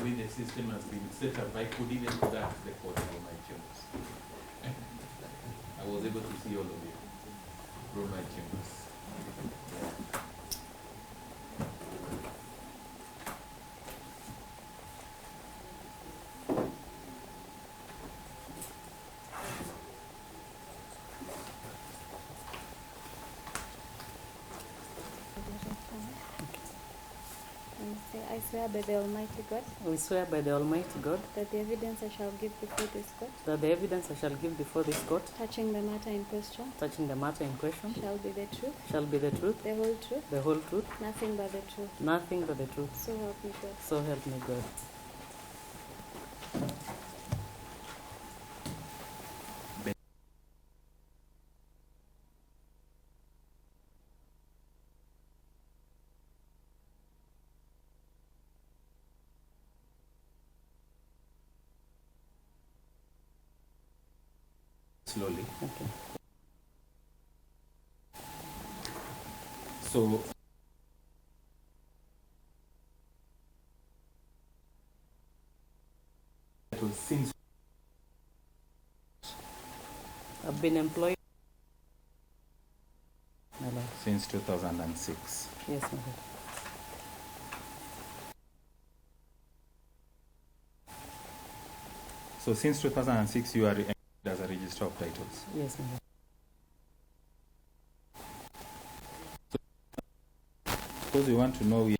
way the system has been set up, I could even start recording on my tunes. I was able to see all of you through my tunes. I swear by the Almighty God. We swear by the Almighty God. That the evidence I shall give before this court. That the evidence I shall give before this court. Touching the matter in question. Touching the matter in question. Shall be the truth. Shall be the truth. The whole truth. The whole truth. Nothing but the truth. Nothing but the truth. So help me God. So help me God. Slowly. Okay. So it was since I've been employed. My Lord. Since 2006. Yes, my Lord. So since 2006 you are as a registrar of titles. Yes, my Lord. Because we want to know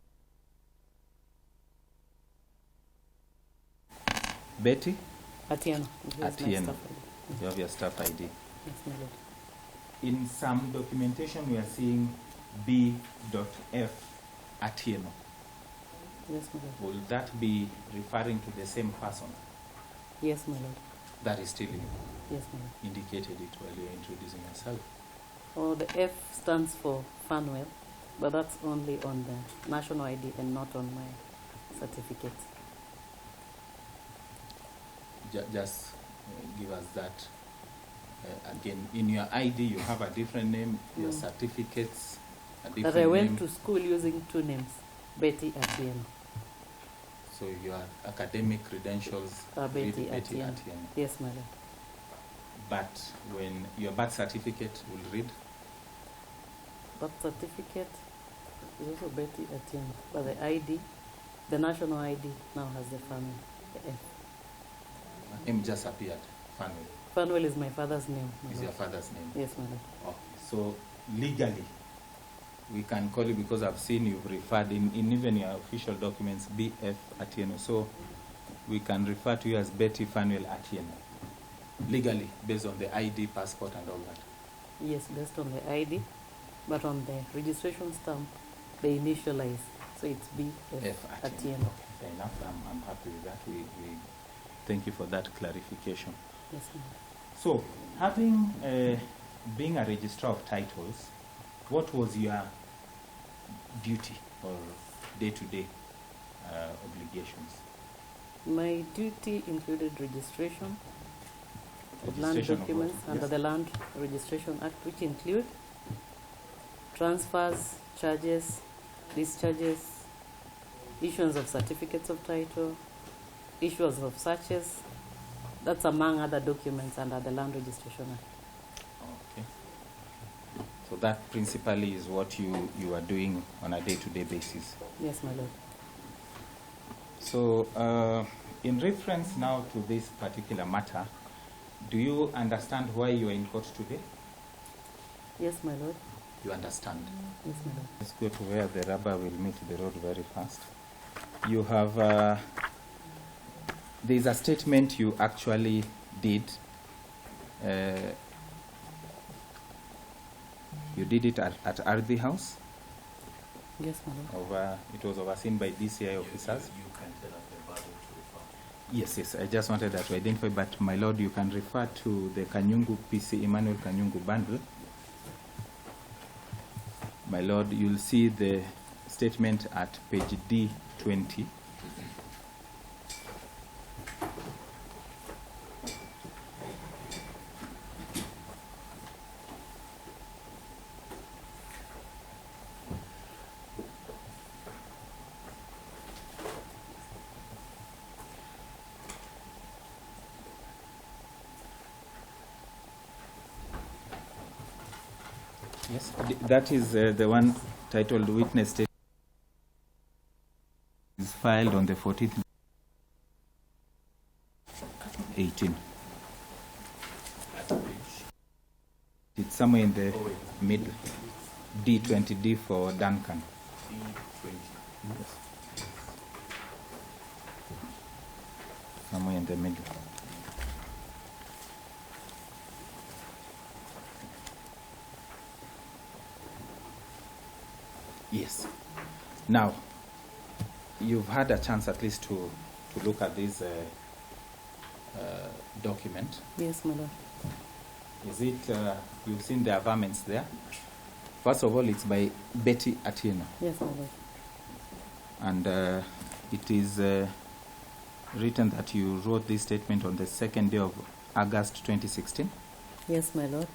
Betty Atieno. Atieno. You have your staff ID. Yes, my Lord. In some documentation we are seeing B.F. Atieno. Yes, my Lord. Will that be referring to the same person? Yes, my Lord. That is still Yes, my Lord. indicated it while you are introducing yourself. Oh, the F stands for Fanuel, but that's only on the national ID and not on my certificate. Just give us that. Again, in your ID you have a different name, your certificates a different But I went name. to school using two names, Betty Atieno. So your academic credentials Betty read Atieno. Yes, my Lord. But when your birth certificate will read? Birth certificate is also Betty Atieno, but the ID, the national ID now has the family, the F. M just appeared, Fanuel. Fanuel is my father's name. Is your father's name? Yes, my Lord. Okay. So legally, we can call you, because I've seen you've referred in even your official documents, B.F. Atieno. So we can refer to you as Betty Fanuel Atieno. Legally, based on the ID, passport and all that. Yes, based on the ID, but on the registration stamp, they initialize. So it's B.F. Atieno. Okay, fair enough. I'm happy with that. We thank you for that clarification. Yes, ma'am. So, having being a registrar of titles, what was your duty or day-to-day obligations? My duty included registration of land Registration of documents what? under Yes. the Land Registration Act, which include transfers, charges, discharges, issuance of certificates of title, issuance of searches. That's among other documents under the Land Registration Act. Okay. So that principally is what you are doing on a day-to-day basis. Yes, my Lord. So, in reference now to this particular matter, do you understand why you are in court today? Yes, my Lord. You understand? Yes, my Lord. Let's go to where the rubber will meet the road very fast. You have, there's a statement you actually did. You did it at RD House. Yes, my Lord. It was overseen by DCI officers. You can tell us the bundle to refer. Yes, I just wanted that to identify, but my Lord, you can refer to the Kanyungu PC, Emmanuel Kanyungu bundle. My Lord, you'll see the statement at page D20. Yes, that is the one titled Witness Statement is filed on the 14th 18. It's somewhere in the middle. D20D for Duncan. D20. Yes. Somewhere in the middle. Yes. Now, you've had a chance at least to look at this document. Yes, my lord. Is it, you've seen the averments there? First of all, it's by Betty Atieno. Yes, my lord. And it is written that you wrote this statement on the 2nd day of August 2016. Yes, my lord.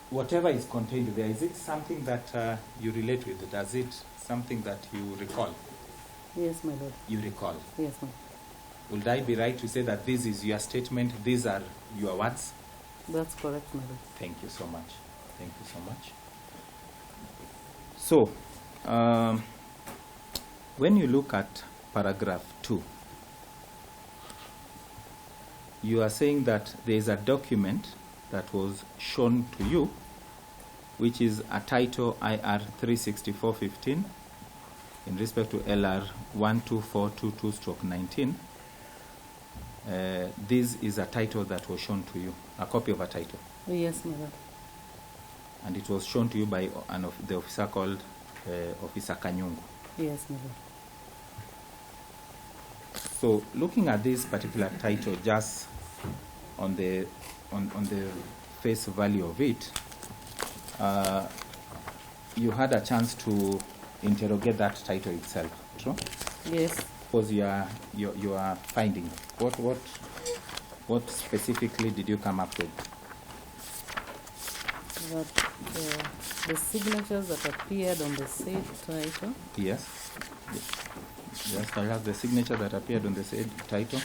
Whatever is contained there, is it something that you relate with? Does it something that you recall? Yes, my lord. You recall. Yes, ma'am. Would I be right to say that this is your statement, these are your words? That's correct, my lord. Thank you so much. Thank you so much. So, when you look at paragraph 2, you are saying that there is a document that was shown to you, which is a title IR 36415 in respect to LR 12422/19. This is a title that was shown to you, a copy of a title. Yes, my lord. And it was shown to you by the officer called Officer Kanyungu. Yes, my lord. So, looking at this particular title, just on the face value of it, you had a chance to interrogate that title itself, true? Yes. Because you are finding what specifically did you come up with? That the signatures that appeared on the said title. Yes. Yes, I have the signature that appeared on the said title.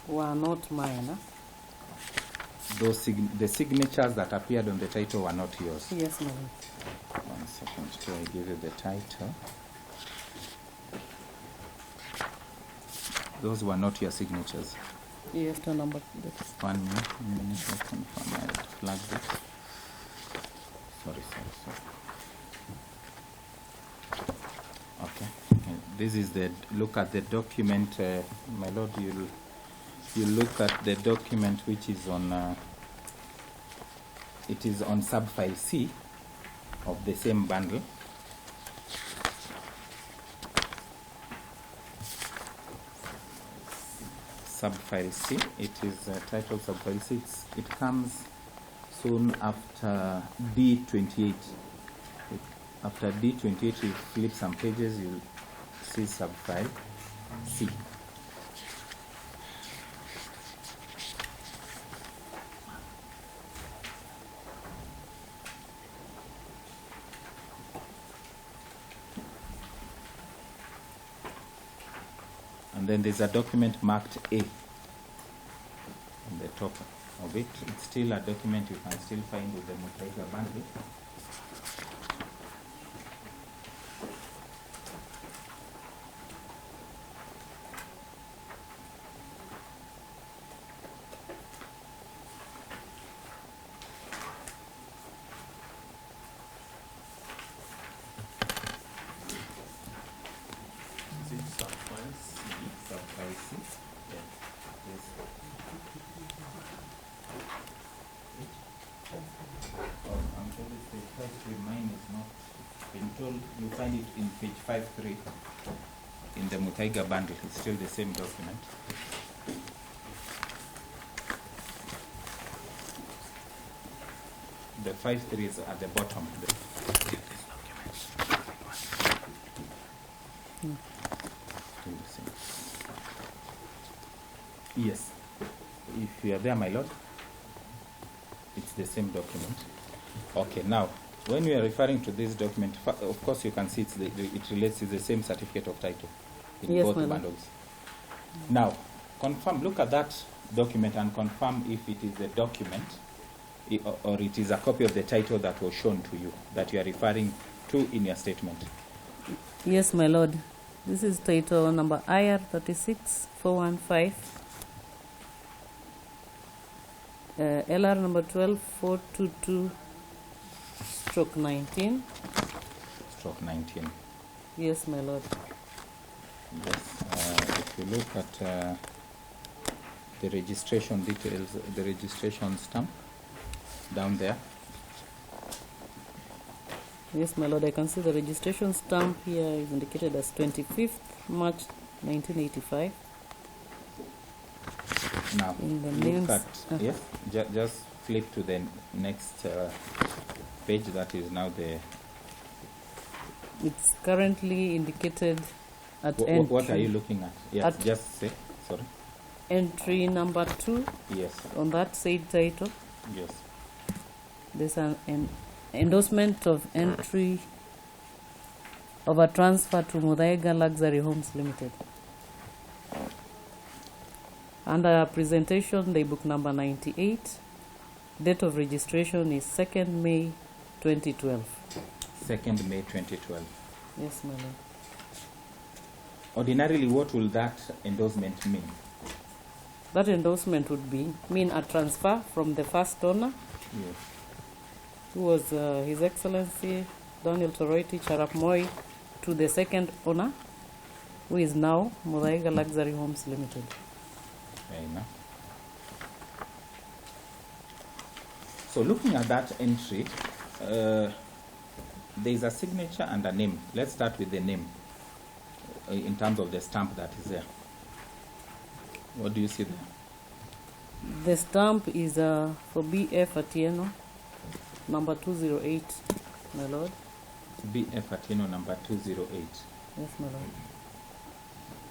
Were not mine. Huh? The signatures that appeared on the title were not yours. Yes, my lord. 1 second till I give you the title. Those were not your signatures. Yes, the number. That's 1 minute, I confirm. I flagged it. Sorry. Okay. This is the look at the document, my lord. You look at the document which is on. It is on subfile C of the same bundle. Subfile C. It is titled subfile C. It comes soon after D28. After D28, you flip some pages, you'll see subfile C. And then there's a document marked A on the top of it. It's still a document you can still find with the Mutaiga bundle. Is it subfile C? Subfile C. Yeah. Yes. Oh, I'm told it's page 53. Mine is not been told. You find it in page 53 in the Mutaiga bundle. It's still the same document. The 53 is at the bottom. Still the same. Yes. If you are there, my lord, it's the same document. Okay, now, when we are referring to this document, of course you can see it relates to the same certificate of title in Yes, both my lord. bundles. Now, confirm, look at that document and confirm if it is the document or it is a copy of the title that was shown to you, that you are referring to in your statement? Yes, my lord. This is title number IR 36415, LR number 12422/19. Stroke 19. Yes, my lord. Yes. If you look at the registration details, the registration stamp down there. Yes, my lord. I can see the registration stamp here is indicated as 25th March 1985. Now, In the look names, at, yes, just flip to the next page. That is now the, It's currently indicated at what are you looking at? Yes, At- just say, sorry. entry number 2 Yes, on that said title. yes. There's an endorsement of entry of a transfer to Muthaiga Luxury Homes Limited. Under presentation, the book number 98. Date of registration is 2nd May 2012. 2nd May 2012. Yes, my lord. Ordinarily, what will that endorsement mean? That endorsement would mean a transfer from the first owner, Yes. who was His Excellency Daniel Toroiti Charap Moi, to the second owner, who is now Muthaiga Luxury Homes Limited. Fair enough. So looking at that entry, there is a signature and a name. Let's start with the name in terms of the stamp that is there. What do you see there? The stamp is for BF Atieno, number 208, my lord. BF Atino number 208. Yes, my lord.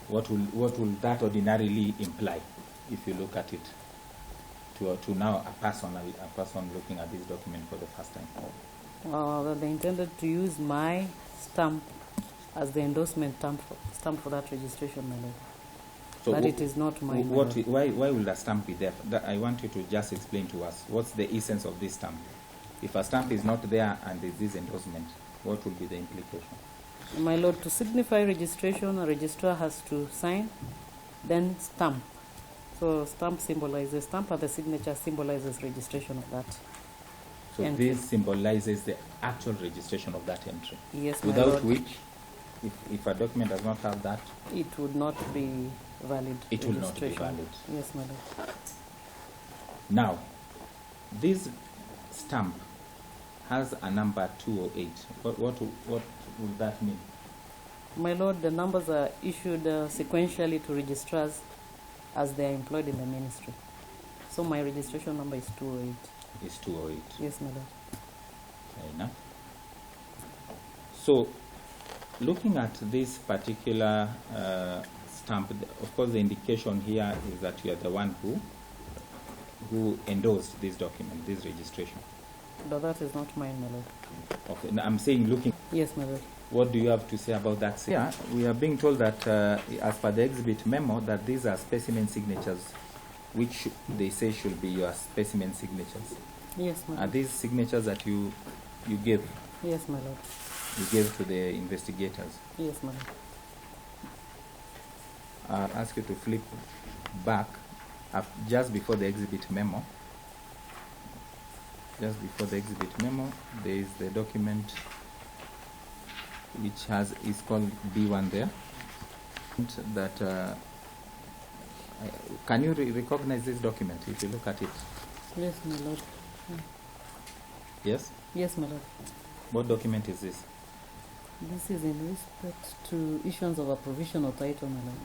What will that ordinarily imply if you look at it to now a person looking at this document for the first time? That they intended to use my stamp as the endorsement stamp for that registration, my lord. So But it is not mine, my lord. why will the stamp be there? I want you to just explain to us what's the essence of this stamp. If a stamp is not there and there is this endorsement, what will be the implication? My lord, to signify registration, a registrar has to sign, then stamp. So stamp symbolizes, stamp and the signature symbolizes registration of that. So Entry. this symbolizes the actual registration of that entry. Yes, my Without lord. which, if a document does not have that, It would not be valid. it will not be registration. valid. Yes, my lord. Now, this stamp has a number 208. What would that mean? My lord, the numbers are issued sequentially to registrars as they are employed in the ministry. So my registration number is 208. It's 208. Yes, my lord. Fair enough. So, looking at this particular stamp, of course, the indication here is that you are the one who endorsed this document, this registration. But that is not mine, my lord. Okay, now I'm saying, looking, Yes, my lord. what do you have to say about that? Yeah, we are being told that, as per the exhibit memo, that these are specimen signatures, which they say should be your specimen signatures. Yes, my Are lord. these signatures that you gave? Yes, my lord. You gave to the investigators? Yes, my lord. I'll ask you to flip back up just before the exhibit memo. Just before the exhibit memo, there is the document which is called B1 there. That can you recognize this document if you look at it? Yes, my lord. Yes. Yes, my lord. What document is this? This is in respect to issuance of a provisional title, my lord.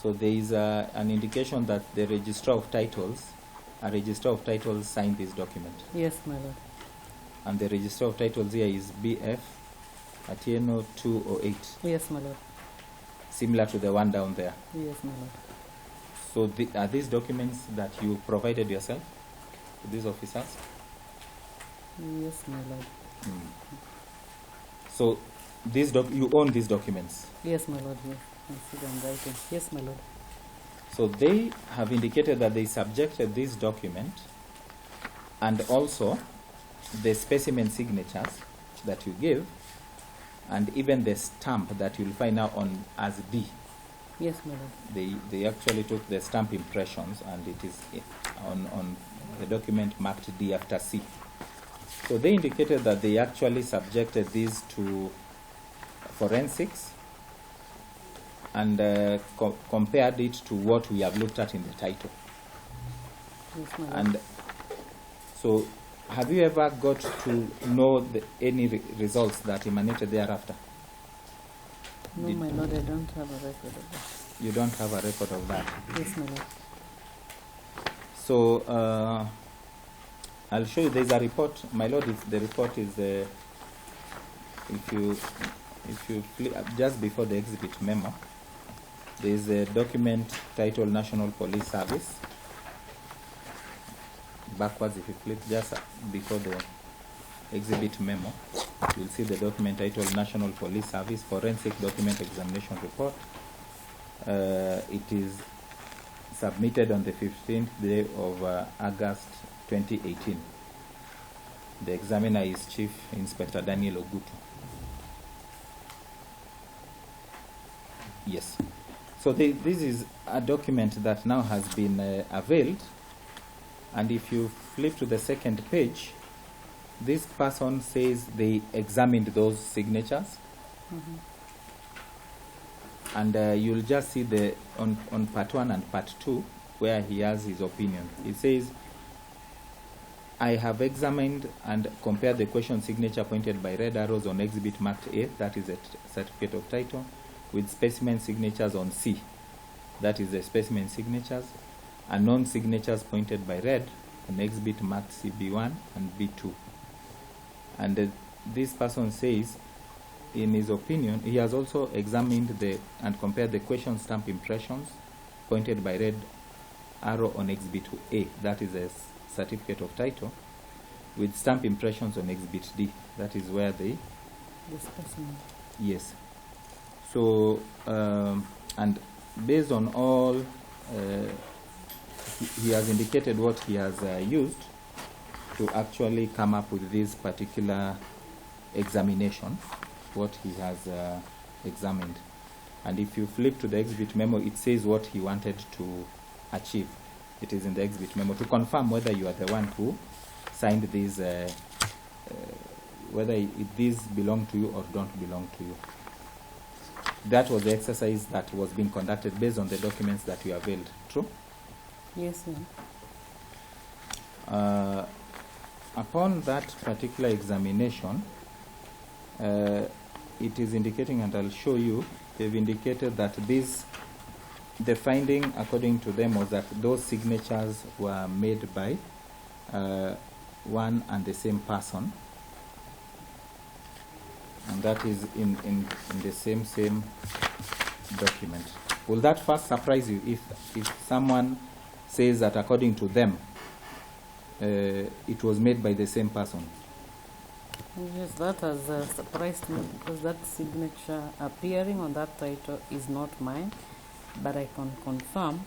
So there is an indication that the registrar of titles, a registrar of titles signed this document. Yes, my lord. And the registrar of titles here is BF Atieno 208, Yes, my lord. similar to the one down there. Yes, my lord. So are these documents that you provided yourself to these officers? Yes, my lord. So you own these documents. Yes, my lord. Yes. I see them writing. Yes, my lord. So they have indicated that they subjected this document and also the specimen signatures that you give, and even the stamp that you'll find now on as D. Yes, my lord. They actually took the stamp impressions, and it is on the document marked D after C. So they indicated that they actually subjected these to forensics and compared it to what we have looked at in the title. Yes, my lord. And so, have you ever got to know any results that emanated thereafter? No, my lord, I don't have a record of that. You don't have a record of that. Yes, my lord. So, I'll show you. There's a report, my lord. The report is if you just before the exhibit memo, there is a document titled National Police Service. Backwards, if you flip just before the exhibit memo, you'll see the document titled National Police Service Forensic Document Examination Report. It is submitted on the 15th day of August 2018. The examiner is Chief Inspector Daniel Ogutu. Yes. So this is a document that now has been availed. And if you flip to the second page, this person says they examined those signatures. Mm-hmm. And you'll just see on part 1 and part 2 where he has his opinion. He says, I have examined and compared the question signature pointed by red arrows on exhibit marked A, that is a certificate of title, with specimen signatures on C, that is the specimen signatures, and non-signatures pointed by red on exhibit marked CB1 and B2. And this person says, in his opinion, he has also examined and compared the question stamp impressions pointed by red arrow on exhibit A, that is a certificate of title, with stamp impressions on exhibit D, that is where the specimen. Yes. So, and based on all, he has indicated what he has used to actually come up with this particular examination, what he has examined. And if you flip to the exhibit memo, it says what he wanted to achieve. It is in the exhibit memo to confirm whether you are the one who signed these, whether these belong to you or don't belong to you. That was the exercise that was being conducted based on the documents that you availed. True? Yes, ma'am. Upon that particular examination, it is indicating, and I'll show you, they've indicated that the finding according to them was that those signatures were made by one and the same person, and that is in the same document. Will that first surprise you if someone says that according to them it was made by the same person? Yes, that has surprised me because that signature appearing on that title is not mine, but I can confirm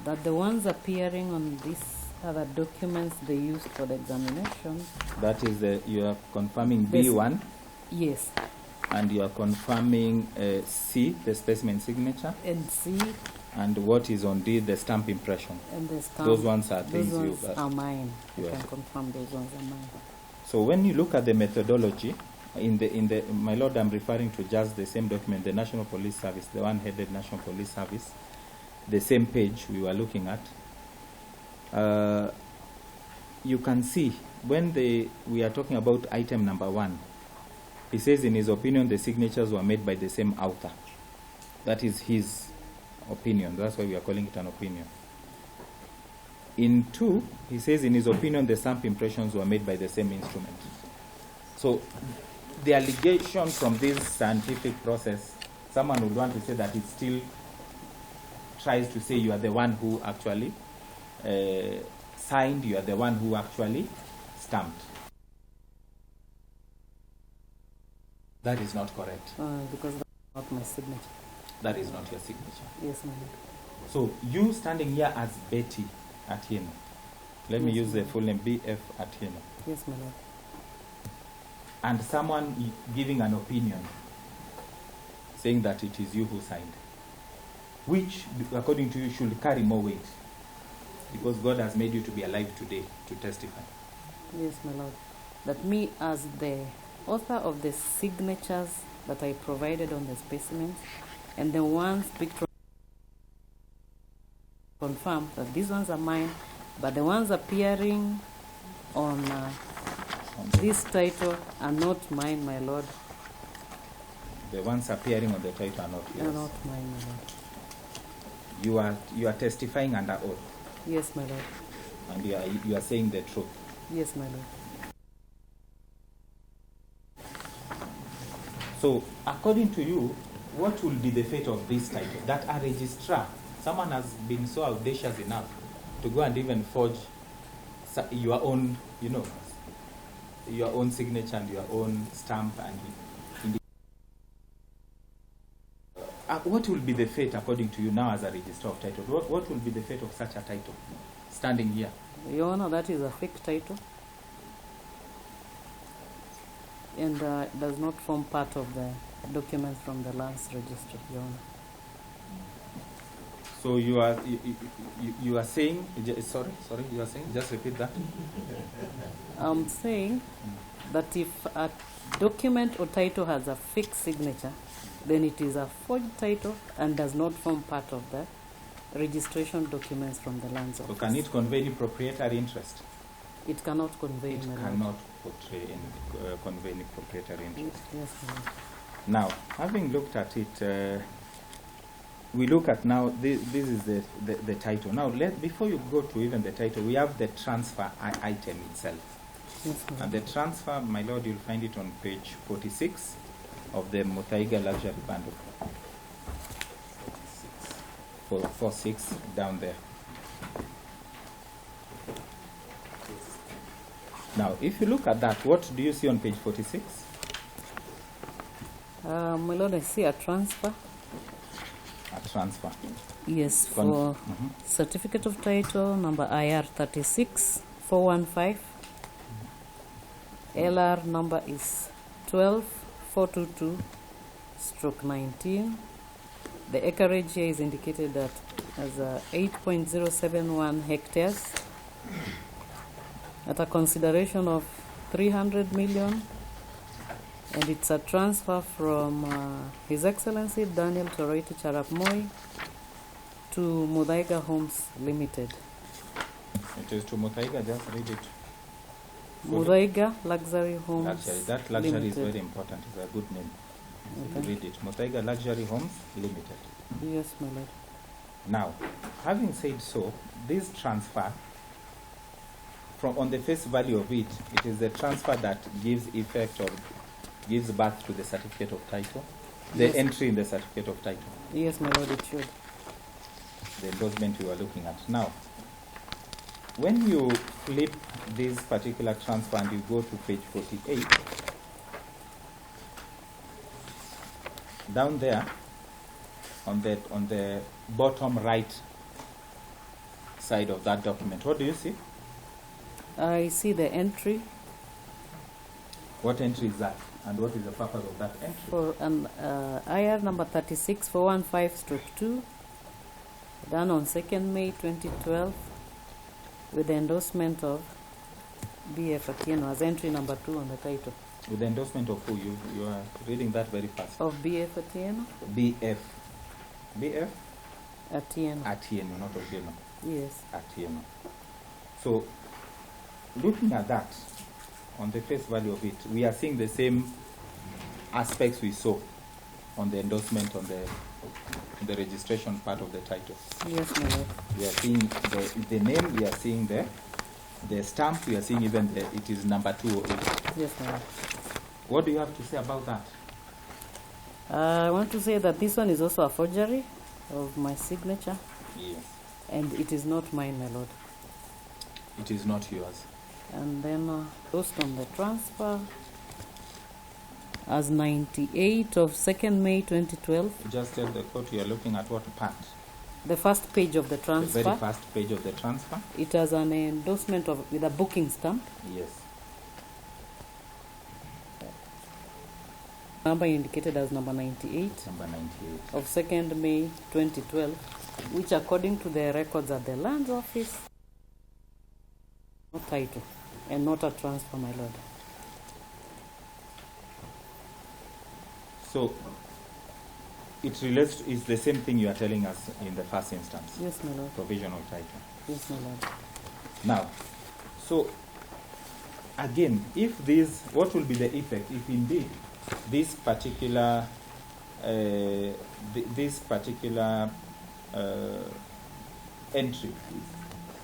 that the ones appearing on these other documents they used for the examination. That is, you are confirming B1? Yes. And you are confirming C, the specimen signature? And C. And what is on D, the stamp impression? And the stamp. Those ones are things those ones are mine. Yes. I can confirm those ones are mine. So when you look at the methodology, my lord, I'm referring to just the same document, the National Police Service, the one headed National Police Service, the same page we were looking at. You can see when we are talking about item number 1, he says in his opinion the signatures were made by the same author. That is his opinion. That's why we are calling it an opinion. In 2, he says in his opinion the stamp impressions were made by the same instrument. So the allegation from this scientific process, someone would want to say that it still tries to say you are the one who actually signed, you are the one who actually stamped. That is not correct. Because that's not my signature. That is not your signature. Yes, ma'am. So you standing here as Betty Atieno, Let me Yes, use the ma'am. full name, B.F. Atieno. Yes, my lord. And someone giving an opinion saying that it is you who signed, which, according to you, should carry more weight because God has made you to be alive today to testify. Yes, my lord. That me, as the author of the signatures that I provided on the specimens, and the ones picture confirm that these ones are mine, but the ones appearing on this title are not mine, my lord. The ones appearing on the title are not They are yours. not mine, my lord. You are testifying under oath, Yes, my lord. and you are saying the truth. Yes, my lord. So, according to you, what will be the fate of this title? That a registrar, someone has been so audacious enough to go and even forge your own, your own signature and your own stamp, and what will be the fate, according to you, now as a registrar of title? What will be the fate of such a title standing here? Your Honor, that is a fake title, and does not form part of the documents from the lands registry, Your Honor. So you are saying, sorry, you are saying, just repeat that. I'm saying that if a document or title has a fake signature, then it is a forged title and does not form part of the registration documents from the lands So office. can it convey any proprietary interest? It cannot convey. It my lord. cannot convey any proprietary interest. Yes, my lord. Now, having looked at it, we look at now, this is the title. Now, before you go to even the title, we have the transfer item itself. Yes, my And lord. the transfer, my lord, you'll find it on page 46 of the Muthaiga Luxury Bundle. 46 down there. Now, if you look at that, what do you see on page 46? My lord, I see a transfer. A transfer. Yes, Con- for Mhm. certificate of title number IR 36415. LR number is 12422/19. The acreage here is indicated that as 8.071 hectares at a consideration of 300 million, and it's a transfer from His Excellency Daniel Toroitich Arap Moi to Muthaiga Homes Limited. It is to Muthaiga, just read it. Muthaiga Luxury Homes Luxury. That luxury Limited. is very important. It's a good name. So Okay. you read it. Muthaiga Luxury Homes Limited. Yes, my lord. Now, having said so, this transfer, from on the face value of it, it is the transfer that gives effect or gives birth to the certificate of title, the Yes. entry in the certificate of title, Yes, my lord, it should. the endorsement you are looking at. Now, when you flip this particular transfer and you go to page 48, down there, on the bottom right side of that document, what do you see? I see the entry What entry is that? And what is the purpose of that entry? for an IR number 36415/2, done on 2nd May 2012, with the endorsement of BF Atieno as entry number 2 on the title. With the endorsement of who? You are reading that very fast. Of BF Atieno? BF. BF? Atieno. Atieno, not Otieno. Yes. Atieno. So, looking at that, on the face value of it, we are seeing the same aspects we saw on the endorsement, on the registration part of the title. Yes, my lord. We are seeing the name, we are seeing the stamp, we are seeing even it is number 208. Yes, my lord. What do you have to say about that? I want to say that this one is also a forgery of my signature, Yes. and it is not mine, my lord. It is not yours. And then post on the transfer as 98 of 2nd May 2012. Just tell the court you are looking at what part. The first page of the The transfer. very first page of the transfer. It has an endorsement with a booking stamp. Yes. Number indicated as number 98 Number 98. of 2nd May 2012, which according to the records at the Lands Office, not title and not a transfer, my lord. So it relates is the same thing you are telling us in the first instance. Yes, my lord. Provisional title. Yes, my lord. Now, so again, if this, what will be the effect if indeed this particular entry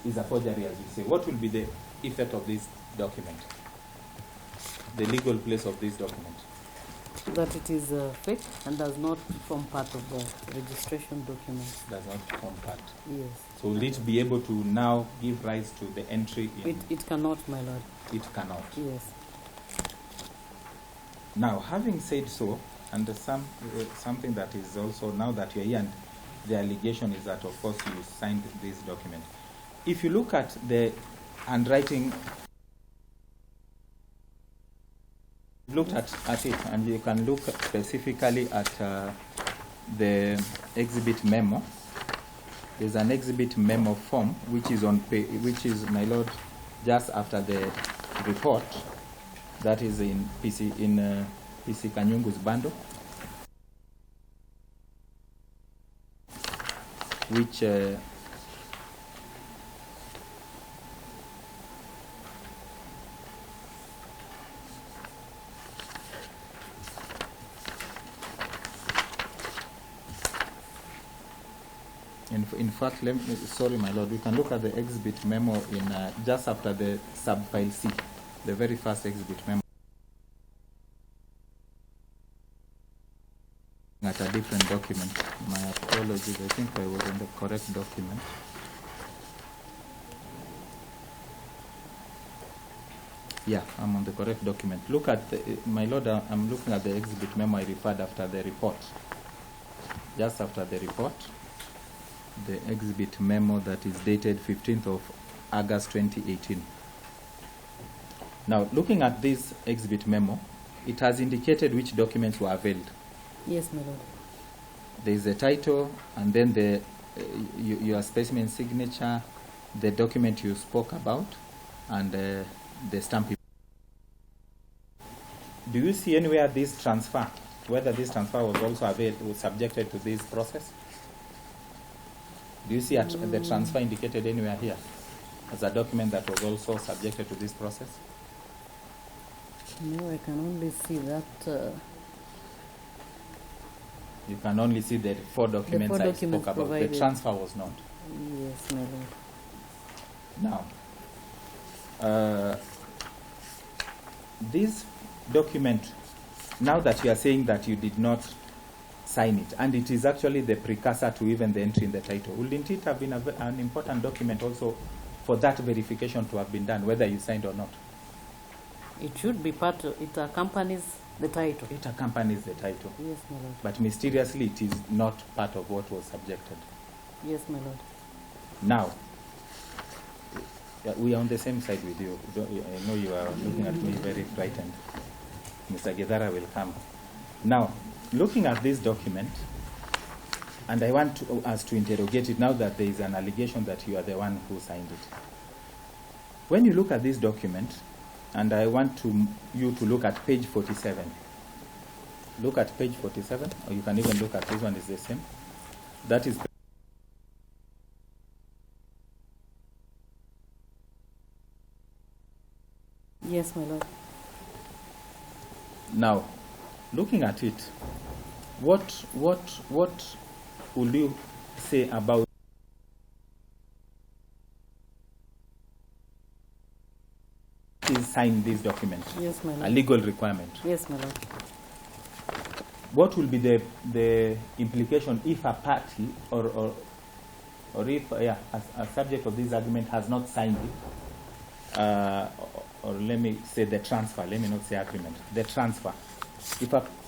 is a forgery, as you say? What will be the effect of this document? The legal place of this document? That it is fake and does not form part of the registration document. Does not form part. Yes. So will it be able to now give rise to the entry in? It cannot, my lord. It cannot. Yes. Now, having said so, and something that is also, now that you're here, and the allegation is that, of course, you signed this document. If you look at the handwriting, looked at it, and you can look specifically at the exhibit memo. There's an exhibit memo form which is which is, my lord, just after the report. That is in PC Kanyungu's bundle, which in fact, sorry, my lord, we can look at the exhibit memo in just after the subfile C, the very first exhibit memo. At a different document. My apologies, I think I was on the correct document. Yeah, I'm on the correct document. Look at my lord, I'm looking at the exhibit memo I referred after the report. Just after the report, the exhibit memo that is dated 15th of August 2018. Now, looking at this exhibit memo, it has indicated which documents were availed. Yes, my lord. There is a title, and then the your specimen signature, the document you spoke about, and the stamp. Do you see anywhere this transfer, whether this transfer was also available, was subjected to this process? Do you see the transfer indicated anywhere here as a document that was also subjected to this process? No, I can only see that. You can only see the four documents I spoke about. Provided. The transfer was not. Yes, my lord. Now, this document, now that you are saying that you did not sign it, and it is actually the precursor to even the entry in the title, wouldn't it have been an important document also for that verification to have been done, whether you signed or not? It should be part of, it accompanies the title. It accompanies the title. Yes, my lord. But mysteriously, it is not part of what was subjected. Yes, my lord. Now, we are on the same side with you. I know you are looking at me very frightened. Mr. Gedara will come. Now, looking at this document, and I want us to interrogate it now that there is an allegation that you are the one who signed it. When you look at this document, and I want you to look at page 47. Look at page 47, or you can even look at this one, is the same. That is Yes, my lord. now, looking at it, what would you say about is sign this document? Yes, my lord. A legal requirement. Yes, my lord. What will be the implication if a party or if a subject of this argument has not signed it, or let me say the transfer, let me not say agreement, the transfer.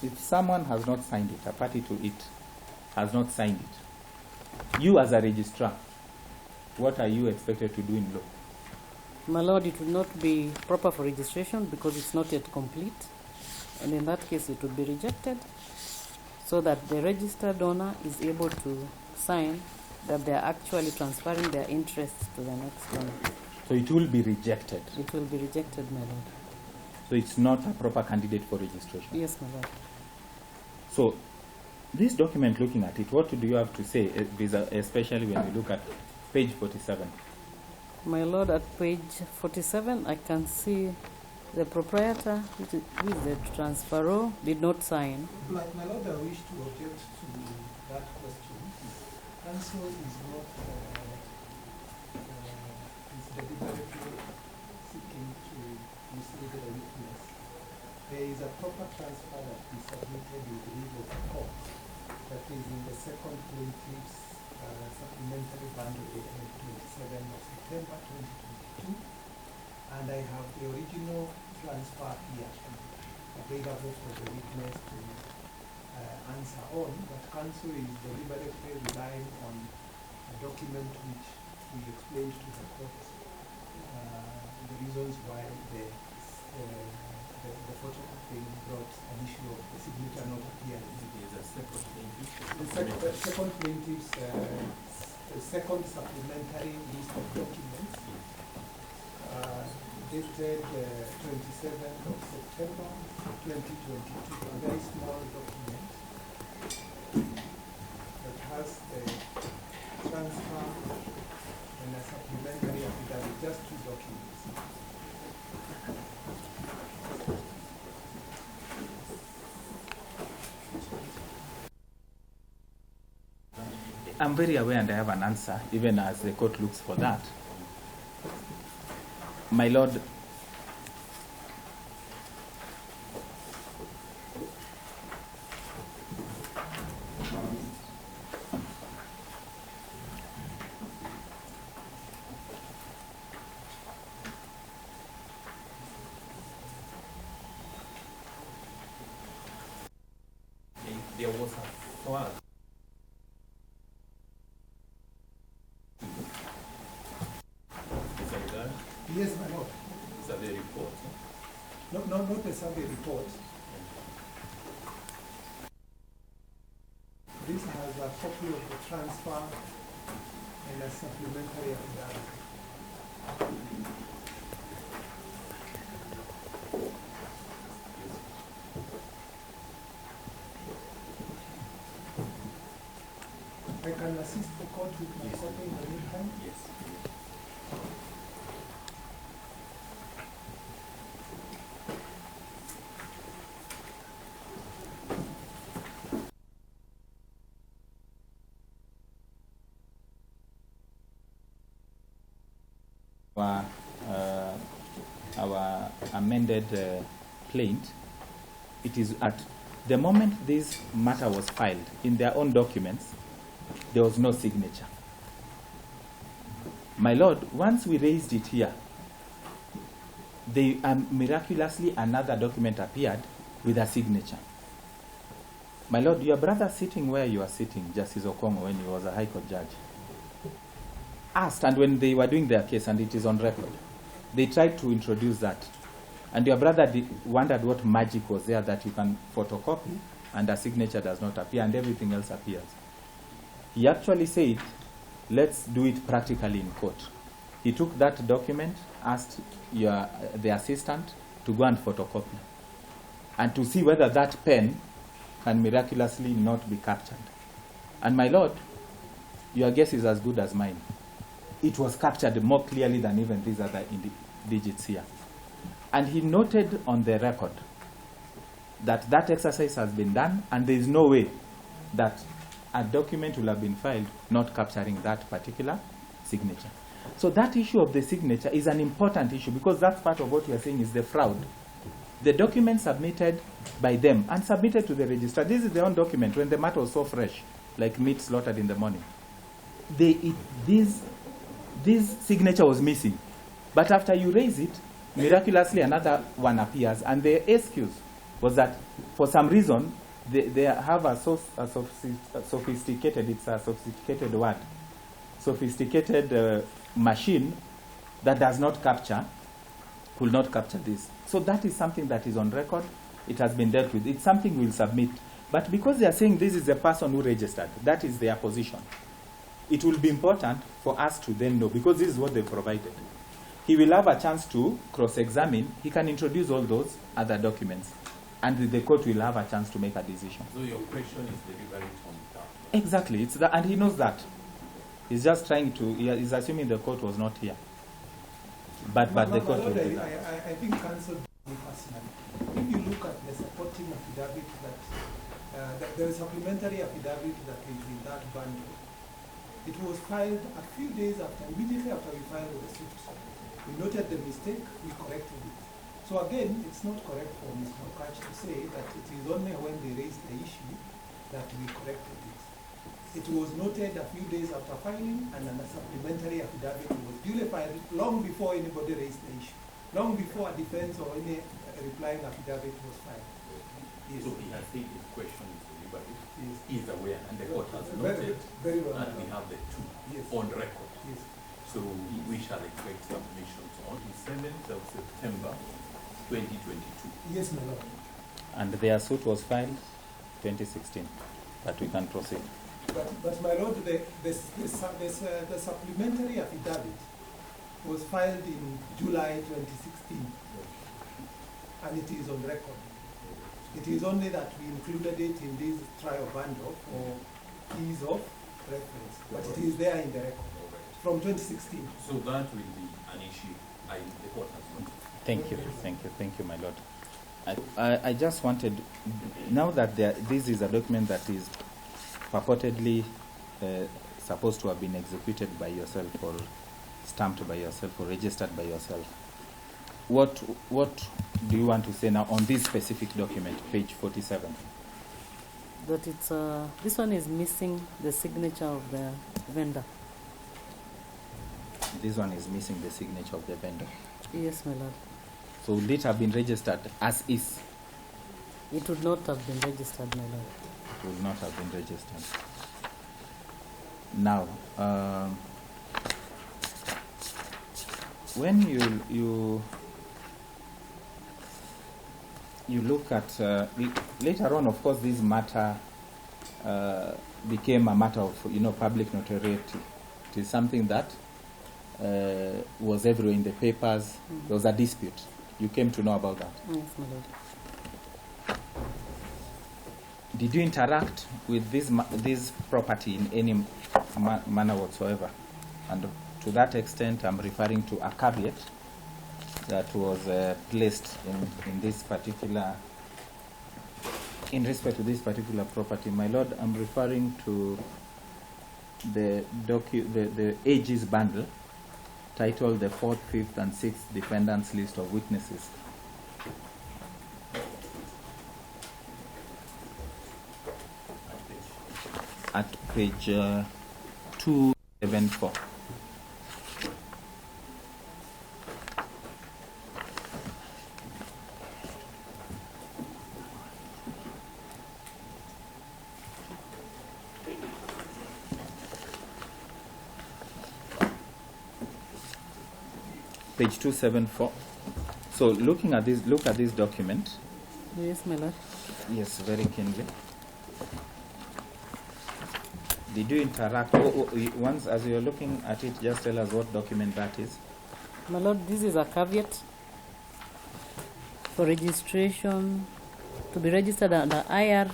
If someone has not signed it, a party to it has not signed it, You as a registrar, what are you expected to do in law? My lord, it will not be proper for registration because it's not yet complete. And in that case, it will be rejected so that the registered owner is able to sign that they are actually transferring their interests to the next owner. So it will be rejected. It will be rejected, my lord. So it's not a proper candidate for registration. Yes, my lord. So this document, looking at it, what do you have to say, especially when we look at page 47? My lord, at page 47, I can see the proprietor, which is the transferor, did not sign. My lord, I wish to object to that question. Council is not is deliberately seeking to mislead the witness. There is a proper transfer that is submitted with the leave of the court that is in the second plaintiff's supplementary bundle dated 27th of September 2022, and I have the original transfer here available for the witness to answer on, but counsel is deliberately relying on a document which we explained to the court the reasons why the photocopying brought an issue of the signature not appearing. There's a separate plaintiff. The second plaintiff's second supplementary list of documents dated 27th of September 2022, a very small document that has the transfer and a supplementary affidavit, just two documents. I'm very aware and I have an answer, even as the court looks for that. My lord, There was a flag. Is that that? Yes, my lord. Survey report. Not the survey report. This has a copy of the transfer and a supplementary affidavit. I can assist the court with my copy in the meantime. Yes. our amended plaint, it is at the moment this matter was filed in their own documents, there was no signature. My lord, once we raised it here, miraculously another document appeared with a signature. My lord, your brother sitting where you are sitting, Justice Okongo, when he was a High Court judge, asked, and when they were doing their case, and it is on record, they tried to introduce that. And your brother wondered what magic was there that you can photocopy and a signature does not appear and everything else appears. He actually said, let's do it practically in court. He took that document, asked the assistant to go and photocopy and to see whether that pen can miraculously not be captured. And my lord, your guess is as good as mine. It was captured more clearly than even these other digits here. And he noted on the record that that exercise has been done and there is no way that a document will have been filed not capturing that particular signature. So that issue of the signature is an important issue because that's part of what you are saying is the fraud. The document submitted by them and submitted to the registrar. This is their own document when the matter was so fresh, like meat slaughtered in the morning. This signature was missing. But after you raise it, miraculously another one appears. And the excuse was that for some reason, they have a sophisticated, it's a sophisticated word, sophisticated machine that does not capture, will not capture this. So that is something that is on record. It has been dealt with. It's something we'll submit. But because they are saying this is the person who registered, that is their position, it will be important for us to then know, because this is what they provided. He will have a chance to cross-examine. He can introduce all those other documents, and the court will have a chance to make a decision. So your question is delivery on that. Exactly. It's that, and he knows that. He's just trying to, he's assuming the court was not here. But the court will do that. I think counsel me personally. If you look at the supporting affidavit that there is supplementary affidavit that is in that bundle, it was filed a few days after, immediately after we filed the suit. We noted the mistake, we corrected it. So again, it's not correct for Ms. Mokach to say that it is only when they raised the issue that we corrected it. It was noted a few days after filing, and then a supplementary affidavit was duly filed long before anybody raised the issue, long before a defense or any replying affidavit was filed. Yes. So he has said his question is delivery. Yes. He is aware, and the court has Very, noted, very well. and we have the two Yes. on record. Yes. So we shall expect submissions on the 7th of September 2022. Yes, my lord. And their suit was filed 2016. But we can proceed. But my lord, the supplementary affidavit was filed in July 2016, and it is on record. It is only that we included it in this trial bundle for ease of reference, but it is there in the record from 2016. So that will be an issue the court has noted. Thank you, my lord. I just wanted, now that this is a document that is purportedly supposed to have been executed by yourself, or stamped by yourself, or registered by yourself, what do you want to say now on this specific document, page 47? That it's this one is missing the signature of the vendor. This one is missing the signature of the vendor. Yes, my lord. So would it have been registered as is? It would not have been registered, my lord. It would not have been registered. Now, when you look at later on, of course, this matter became a matter of public notoriety. It is something that was everywhere in the papers. Mm. There was a dispute. You came to know about that. Yes, my lord. Did you interact with this property in any manner whatsoever? And to that extent, I'm referring to a caveat that was placed in this particular, in respect to this particular property. My lord, I'm referring to the AG's bundle titled the 4th, 5th, and 6th Defendants List of Witnesses. At page 274. Page 274. So look at this document. Yes, my lord. Yes, very keenly. Did you interact? Once, as you're looking at it, just tell us what document that is. My lord, this is a caveat for registration, to be registered under IR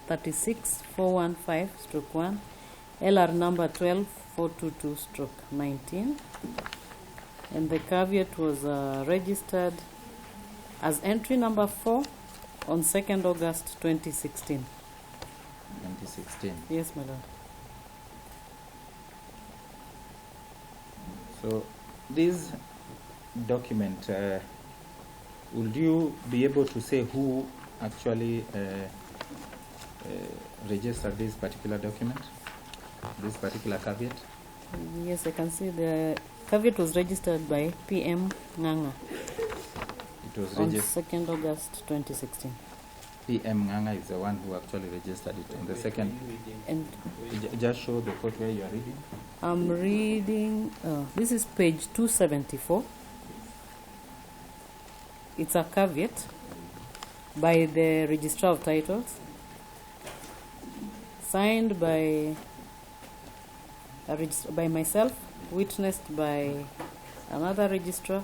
36415/1, LR number 12422/19. And the caveat was registered as entry number 4 on 2nd August 2016. 2016. Yes, my lord. So this document, would you be able to say who actually registered this particular document, this particular caveat? Yes, I can see the caveat was registered by PM Nganga It was on registered. 2nd August 2016. PM Nganga is the one who actually registered it on the second. And Just show the quote where you are reading. I'm reading, this is page 274. It's a caveat by the Registrar of Titles, signed by by myself, witnessed by another registrar,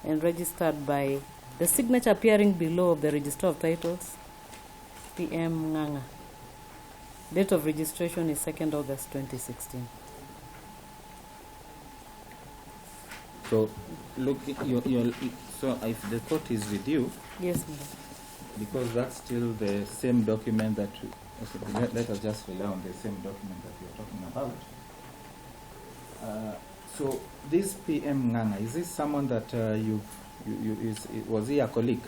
and registered by the signature appearing below of the Registrar of Titles, PM Nganga. Date of registration is 2nd August 2016. So, look, so if the quote is with you, Yes, madam. because that's still the same document that, let us just rely on the same document that we are talking about. So, this PM Nganga, is this someone that was he a colleague?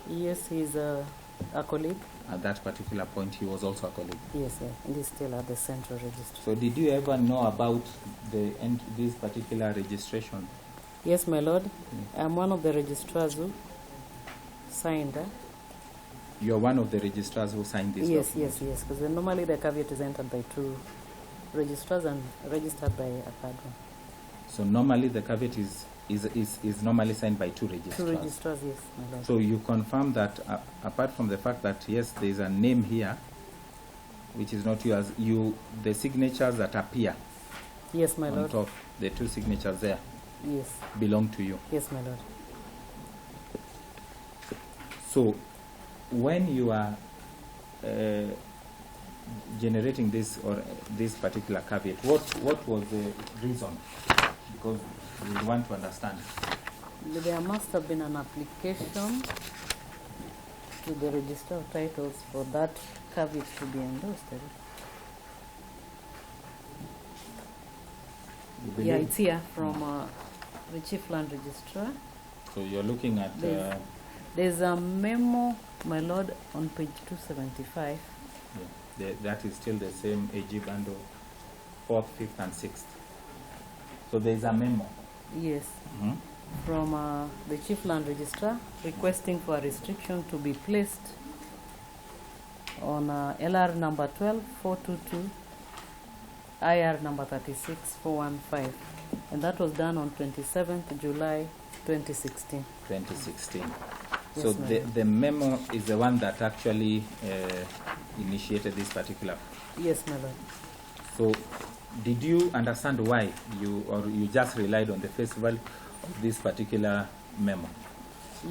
Yes, he's a colleague. At that particular point, he was also a colleague. Yes, sir. And he's still at the central register. So, did you ever know about this particular registration? Yes, my lord. I'm one of the registrars who signed. You are one of the registrars who signed this Yes, document? yes. Because normally the caveat is entered by 2 registrars and registered by a third one. So normally the caveat is normally signed by 2 registrars. 2 registrars, yes, my lord. So you confirm that apart from the fact that yes, there is a name here, which is not yours, the signatures that appear Yes, my on lord. top, the 2 signatures there, Yes, belong to you. yes, my lord. So when you are generating this or this particular caveat, what was the reason? Because we want to understand. There must have been an application to the Register of Titles for that caveat to be endorsed. You Yeah, believe? it's here from the Chief Land Registrar. So you're looking at There's a memo, my lord, on page 275. that is still the same AG bundle, 4th, 5th, and 6th. So there's a memo. Yes, Mhm. from the Chief Land Registrar requesting for a restriction to be placed on LR number 12422, IR number 36415, and that was done on 27th July 2016. 2016. Yes, So madam. the memo is the one that actually initiated this particular. Yes, my lord. So did you understand why you just relied on the face value of this particular memo?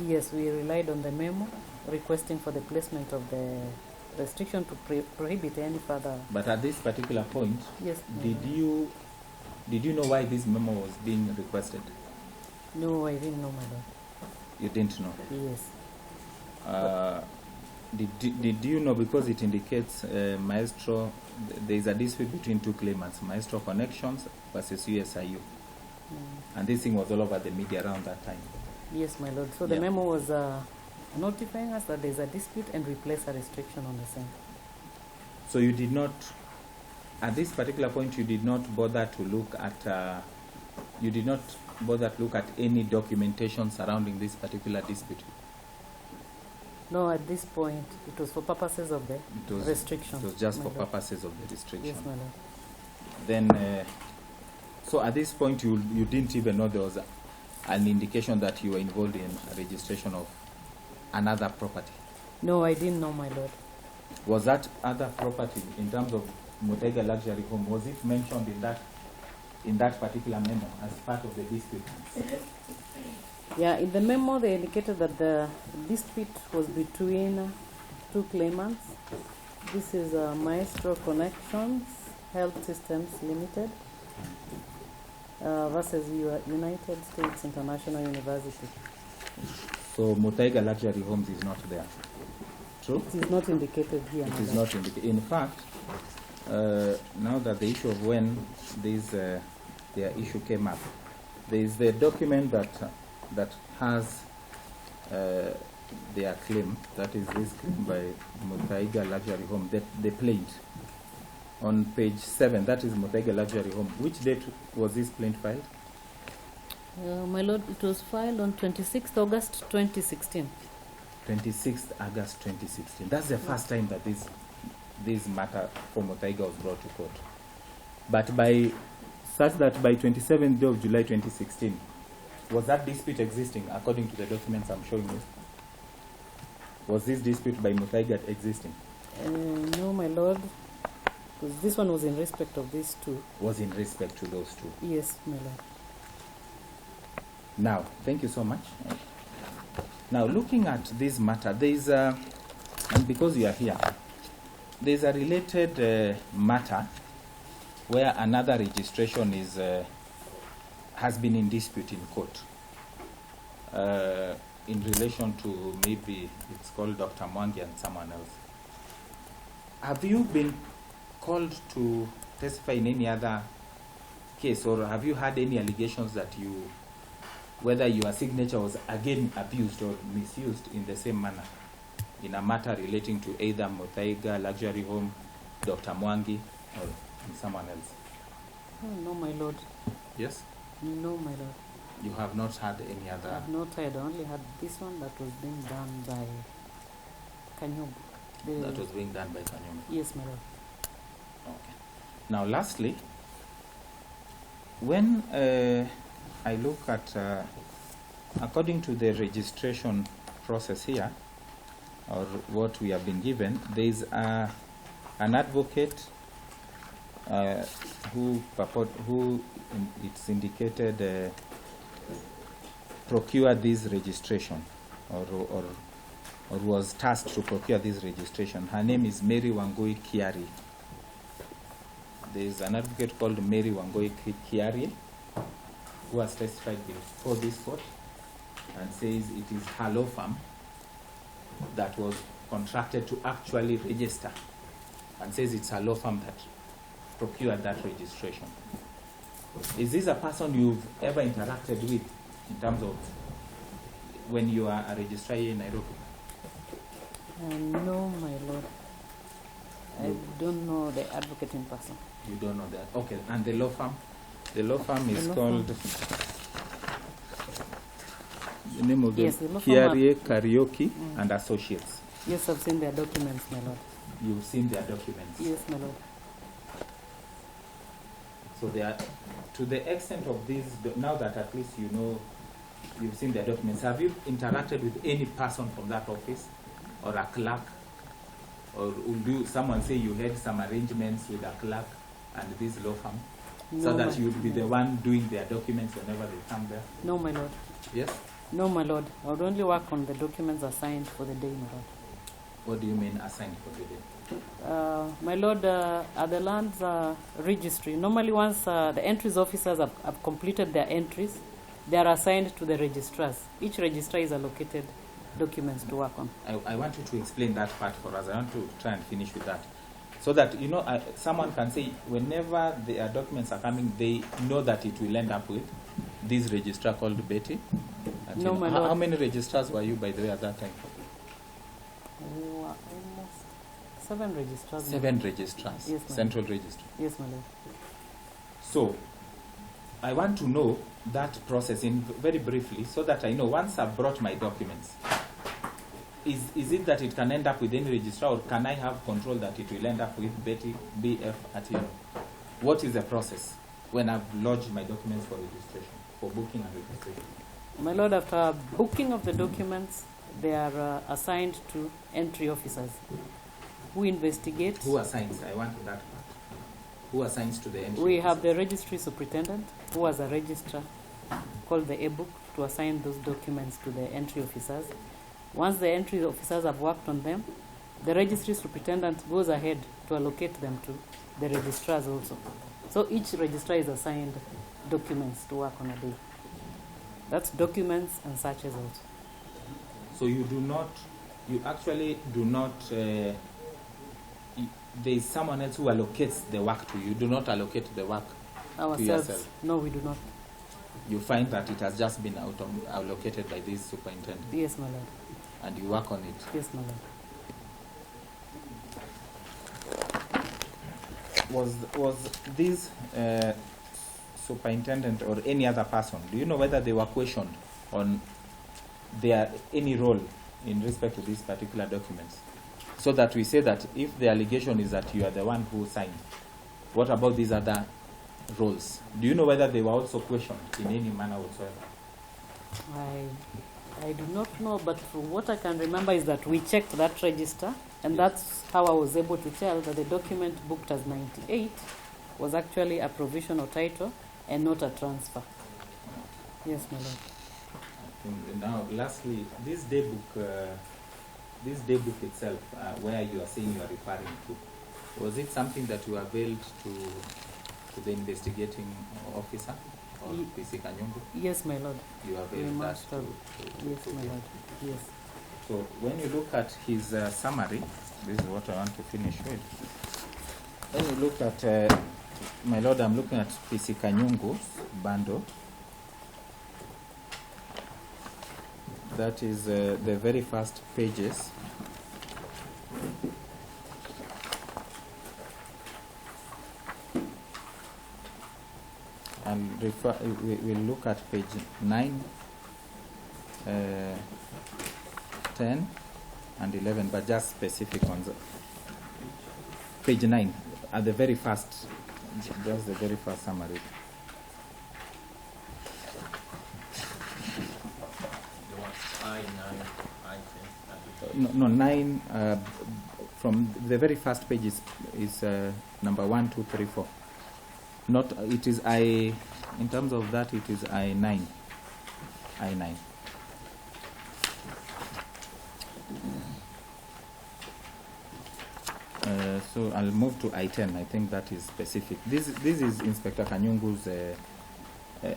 Yes, we relied on the memo requesting for the placement of the restriction to prohibit any further. But at this particular point, Yes, my did lord. you know why this memo was being requested? No, I didn't know, my lord. You didn't know. Yes. Did you know, because it indicates Maestro, there is a dispute between 2 claimants, Maestro Connections versus USIU, and this thing was all over the media around that time. Yes, my lord. So the Yeah. memo was notifying us that there is a dispute and we place a restriction on the same. So you did not, at this particular point, you did not bother to look at, any documentation surrounding this particular dispute. No, at this point, it was for purposes of the It was, restriction. it was just my for lord. purposes of the restriction. Yes, my lord. Then, so at this point, you didn't even know there was an indication that you were involved in a registration of another property. No, I didn't know, my lord. Was that other property, in terms of Mutega Luxury Home, was it mentioned in that particular memo as part of the dispute? Yeah, in the memo they indicated that the dispute was between 2 claimants. This is Maestro Connections Health Systems Limited versus United States International University. So Mutega Luxury Homes is not there. True? It is not indicated here. It my is lord. not indicated. In fact, now that the issue of when their issue came up, there is the document that has their claim, that is this claim by Mutaiga Luxury Home, the plaint. On page 7, that is Mutaiga Luxury Home. Which date was this plaint filed? My lord, it was filed on 26th August 2016. 26th August 2016. That's the first time that this matter for Muthaiga was brought to court. But by 27th day of July 2016, was that dispute existing according to the documents I'm showing you? Was this dispute by Muthaiga existing? No, my lord, because this one was in respect of these two. Was in respect to those two. Yes, my lord. Now, thank you so much. Now, looking at this matter, there is a, and because you are here, there is a related matter where another registration is has been in dispute in court in relation to, maybe it's called Dr. Mwangi and someone else. Have you been called to testify in any other case, or have you had any allegations that whether your signature was again abused or misused in the same manner in a matter relating to either Muthaiga, Luxury Home, Dr. Mwangi, or someone else? Oh, no, my lord. Yes? No, my lord. You have not had any I other? have not had. I only had this one that was being done by Kanyub. That was being done by Kanyum. Yes, my lord. Okay. Now, lastly, when I look at, according to the registration process here, or what we have been given, there is an advocate who it's indicated procured this registration, or was tasked to procure this registration. Her name is Mary Wangui Kiari. There is an advocate called Mary Wangui Kiari who has testified before this court and says it is her law firm that was contracted to actually register, and says it's her law firm that procured that registration. Is this a person you've ever interacted with in terms of when you are a registrar here in Nairobi? No, my lord. I don't know the advocate in person. You don't know that. Okay, and the law firm? The law firm is called... The name of the Kiarie Karaoke and Associates. Yes, I've seen their documents, my lord. You've seen their documents? Yes, my lord. So they are, to the extent of this, now that at least you know, you've seen their documents, have you interacted with any person from that office, or a clerk? Or will someone say you had some arrangements with a clerk and this law firm, so that you'd be the one doing their documents whenever they come there? No, my lord. Yes? No, my lord. I would only work on the documents assigned for the day, my lord. What do you mean assigned for the day? My lord, at the lands registry, normally once the entries officers have completed their entries, they are assigned to the registrars. Each registrar is allocated documents to work on. I want you to explain that part for us. I want to try and finish with that. So that, you know, someone can say, whenever their documents are coming, they know that it will end up with this registrar called Betty. No, my lord. How many registrars were you, by the way, at that time? Almost 7 registrars. 7 registrars. Yes, my Central register. Yes, my lord. So, I want to know that process in very briefly, so that I know once I've brought my documents, is it that it can end up with any registrar, or can I have control that it will end up with Betty BF at you? What is the process when I've lodged my documents for registration, for booking and registration? My lord, after booking of the documents, they are assigned to entry officers who investigate. Who assigns? I want that part. Who assigns to the entry We officer? have the registry superintendent, who has a registrar called the e-book, to assign those documents to the entry officers. Once the entry officers have worked on them, the registry superintendent goes ahead to allocate them to the registrars also. So each registrar is assigned documents to work on a day. That's documents and searches also. So you actually do not, there is someone else who allocates the work to you. You do not allocate the work to Ourselves, yourself. no, we do not. You find that it has just been allocated by this superintendent. Yes, my lord. And you work on it. Yes, my lord. Was this superintendent or any other person, do you know whether they were questioned on any role in respect to these particular documents, so that we say that if the allegation is that you are the one who signed, what about these other roles? Do you know whether they were also questioned in any manner whatsoever? I do not know, but from what I can remember is that we checked that register, and that's how I was able to tell that the document booked as 98 was actually a provisional title and not a transfer. Yes, my lord. Now, lastly, this day book itself, where you are saying you are referring to, was it something that you availed to the investigating officer or PC Kanyungu? Yes, my lord. You We availed that must have. Yes, to my him. lord. Yes. So when you look at his summary, this is what I want to finish with. When you look at, my lord, I'm looking at PC Kanyungu's bundle. That is the very first pages. And we'll look at page 9, 10, and 11, but just specific ones. Page 9, at the very first, just the very first summary. No, 9, from the very first page is number 1, 2, 3, 4. Not, it is I, in terms of that, it is I9. I9. So I'll move to I10. I think that is specific. This is Inspector Kanyungu's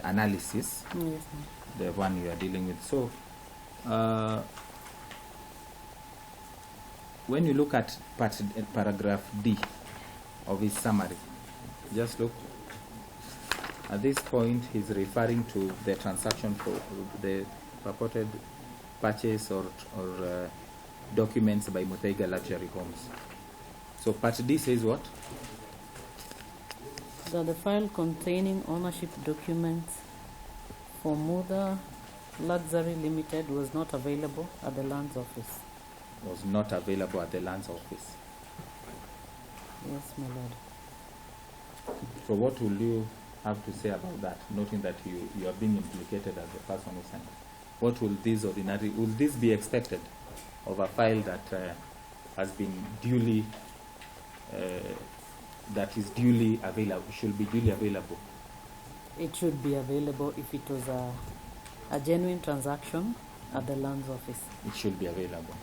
analysis, Yes, ma'am. the one you are dealing with. So, when you look at paragraph D of his summary, just look. At this point, he's referring to the transaction for the purported purchase or documents by Muthaiga Luxury Homes. So part D says what? That the file containing ownership documents for Mutha Luxury Limited was not available at the lands office. Was not available at the lands office. Yes, my lord. So what will you have to say about that, noting that you are being implicated as the person who signed? What will this be expected of a file that has been duly, that is duly available, should be duly available? It should be available if it was a genuine transaction at the lands office. It should be available.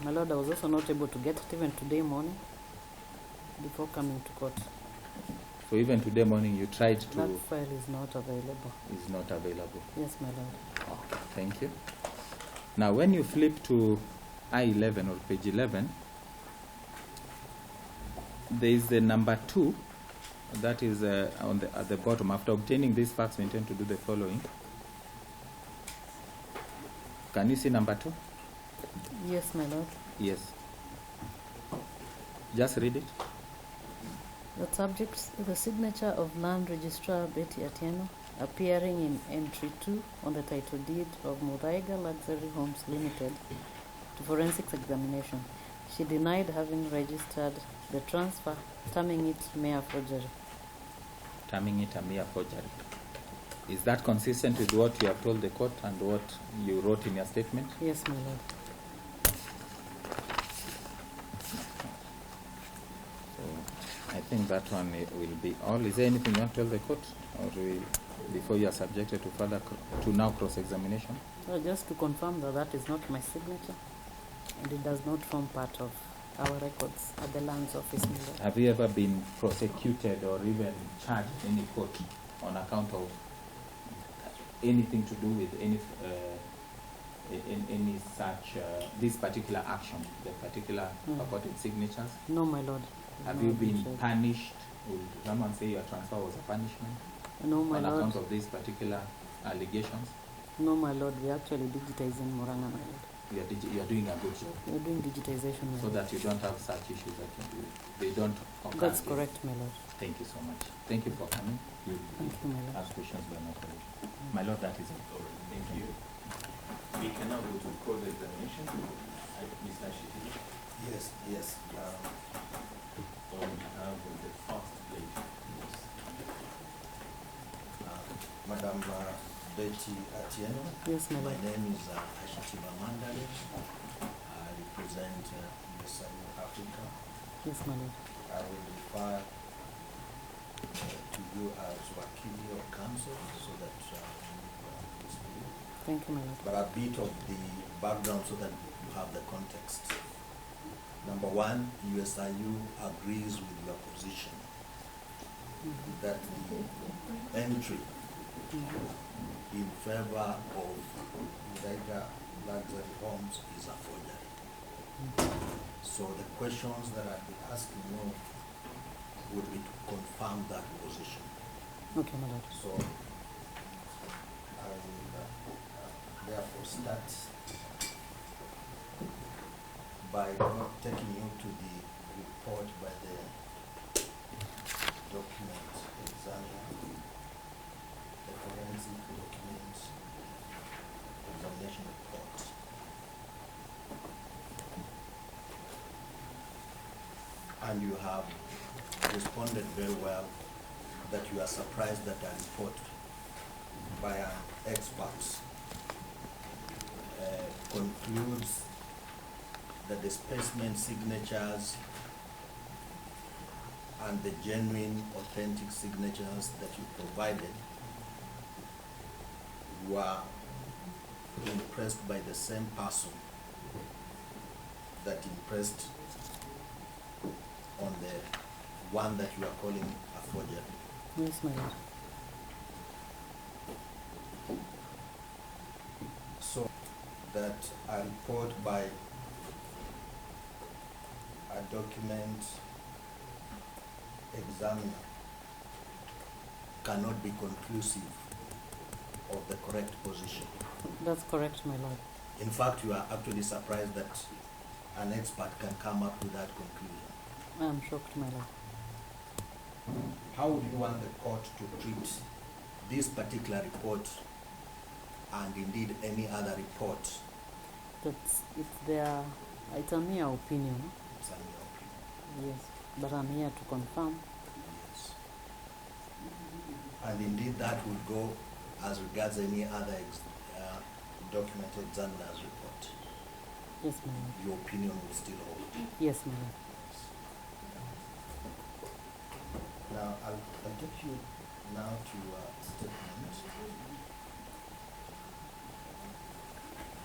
My lord, I was also not able to get it even today morning before coming to court. So even today morning you tried to... That file is not available. Is not available. Yes, my lord. Okay, thank you. Now when you flip to I11 or page 11, there is the number 2, that is at the bottom. After obtaining these facts, we intend to do the following. Can you see number 2? Yes, my lord. Yes. Just read it. The subject, the signature of Land Registrar Betty Atieno, appearing in entry 2 on the title deed of Muthaiga Luxury Homes Limited to forensics examination. She denied having registered the transfer, terming it mere forgery. Terming it a mere forgery. Is that consistent with what you have told the court and what you wrote in your statement? Yes, my lord. So I think that one will be all. Is there anything you want to tell the court, or before you are subjected to further to now cross-examination? Just to confirm that that is not my signature, and it does not form part of our records at the lands office. My lord. Have you ever been prosecuted or even charged in any court on account of anything to do with any such this particular action, the particular purported signatures? No, my lord. Have No, you been sir. punished? Would someone say your transfer was a punishment No, my on lord. account of these particular allegations? No, my lord. We're actually digitizing Moranga, my lord. You are doing a good job, We're doing digitization, my so lord. that you don't have such issues they don't occur. That's again. correct, my lord. Thank you so much. Thank you for coming. You Thank you, my lord. ask questions by my colleague. My lord, that is it. Thank you. We can now go to cross-examination. Mr. Shitty, Yes, yes. on behalf of the first lady. Madam Betty Atieno. Yes, my My lord. name is Ashitiba Mandale. I represent USIU Africa. Yes, my lord. I will refer to you as Wakili or counsel so that you speak. Thank you, my lord. But a bit of the background so that you have the context. Number one, USIU agrees with your position that the entry in favor of Mudaiga luxury homes is a forgery. So the questions that I'll be asking you would be to confirm that position. Okay, my lord. So I will therefore start by not taking you to the report by the document examiner, the forensic document examination report. And you have responded very well that you are surprised that a report by an expert concludes that the specimen signatures and the genuine, authentic signatures that you provided were impressed by the same person that impressed on the one that you are calling a forgery. Yes, my lord. So that a report by a document examiner cannot be conclusive of the correct position. That's correct, my lord. In fact, you are actually surprised that an expert can come up with that conclusion. I am shocked, my lord. How would you want the court to treat this particular report and indeed any other report? It's a mere opinion. It's in your opinion. Yes, but I'm here to confirm. Yes. And indeed that would go as regards any other document examiner's report. Yes, my lord. Your opinion will still hold. Yes, my lord. Now, I'll take you now to a statement.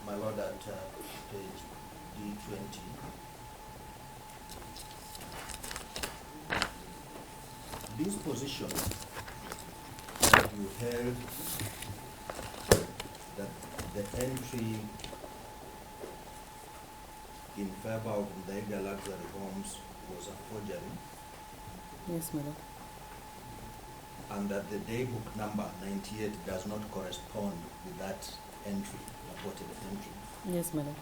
My lord, at page D20. This position that you held that the entry in favor of Mudaiga luxury homes was a forgery, Yes, my lord. and that the daybook number 98 does not correspond with that entry, reported entry, Yes, my lord.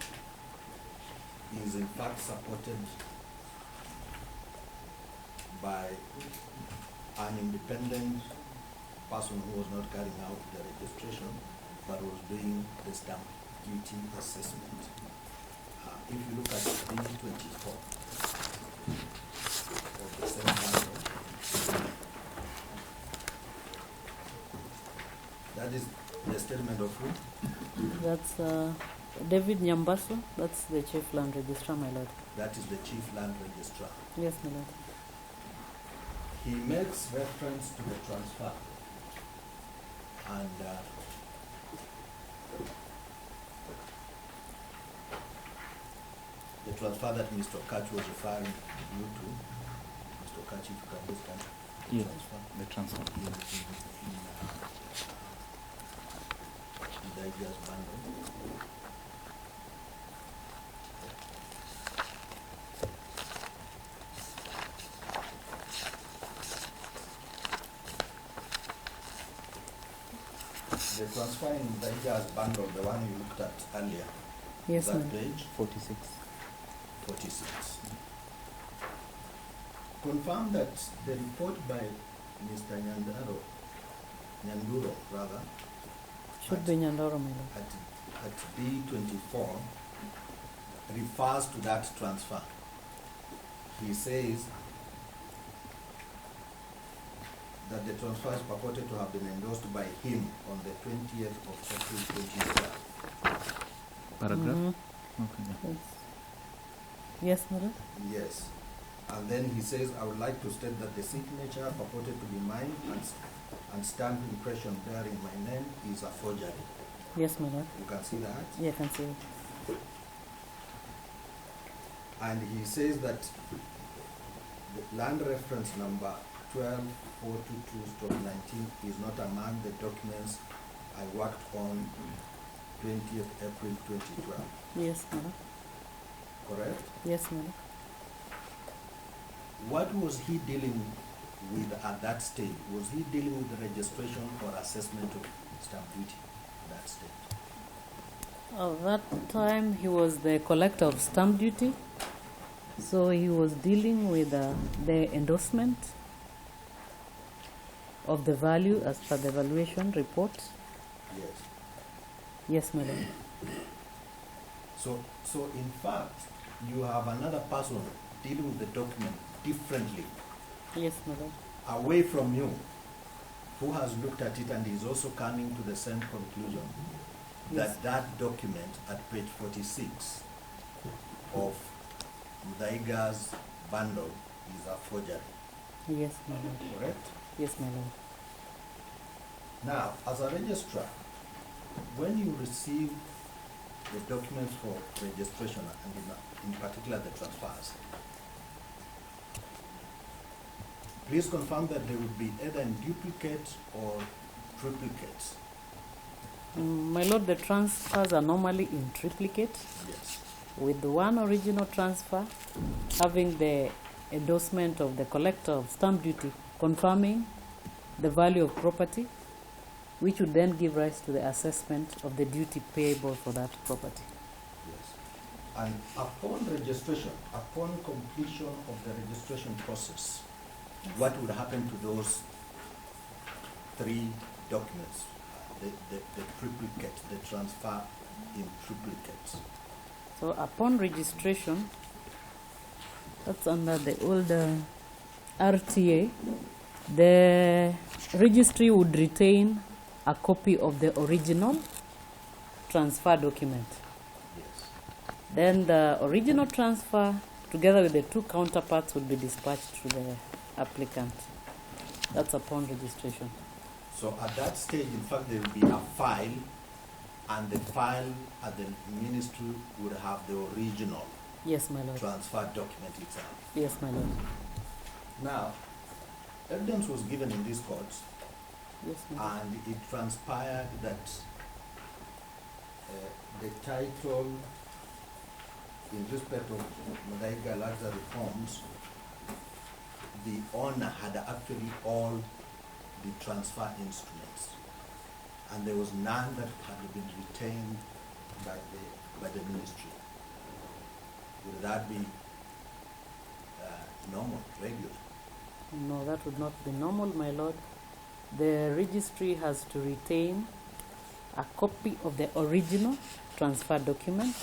is in fact supported by an independent person who was not carrying out the registration but was doing the stamp duty assessment. If you look at D24 of the same bundle, that is the statement of who? That's David Nyambasu. That's the chief land registrar, my lord. That is the chief land registrar. Yes, my lord. He makes reference to the transfer and the transfer that Mr. Okach was referring you to. Mr. Okach, if you can just come. Yeah. Transfer. The transfer. In Daiga's bundle. The transfer in Daiga's bundle, the one you looked at earlier, Yes, my that lord. page 46. 46. Confirm that the report by Mr. Nyanduro, rather, Should be Nyandoro, my lord. at at B24 refers to that transfer. He says that the transfer is purported to have been endorsed by him on the 20th of April 2012. Paragraph? Mhm. Okay. Yeah. Yes. Yes, my lord. Yes. And then he says, I would like to state that the signature purported to be mine and stamp impression bearing my name is a forgery. Yes, my lord. You can see that? Yeah, I can see it. And he says that the land reference number 12422/19 is not among the documents I worked on 20th April 2012. Yes, my lord. Correct? Yes, my lord. What was he dealing with at that stage? Was he dealing with the registration or assessment of stamp duty at that stage? At that time, he was the collector of stamp duty. So he was dealing with the endorsement of the value as per the valuation report. Yes. Yes, my lord. So in fact, you have another person dealing with the document differently, Yes, my lord. away from you, who has looked at it and is also coming to the same conclusion Yes. that that document at page 46 of Mudaiga's bundle is a forgery, Yes, my lord. correct? Yes, my lord. Now, as a registrar, when you receive the documents for registration, and in particular the transfers, please confirm that they would be either in duplicate or triplicates. My lord, the transfers are normally in triplicate, Yes. with one original transfer having the endorsement of the collector of stamp duty confirming the value of property, which would then give rise to the assessment of the duty payable for that property. Yes. And upon registration, upon completion of the registration process, what would happen to those three documents? The triplicate, the transfer in triplicate. So upon registration, that's under the old RTA, the registry would retain a copy of the original transfer document. Yes. Then the original transfer, together with the two counterparts, would be dispatched to the applicant. That's upon registration. So at that stage, in fact, there will be a file, and the file at the ministry would have the original Yes, my lord. transfer document itself. Yes, my lord. Now, evidence was given in these courts, Yes, my lord. and it transpired that the title in respect of Mudaiga Luxury Homes, the owner had actually all the transfer instruments, and there was none that had been retained by the ministry. Would that be normal, regular? No, that would not be normal, my lord. The registry has to retain a copy of the original transfer document,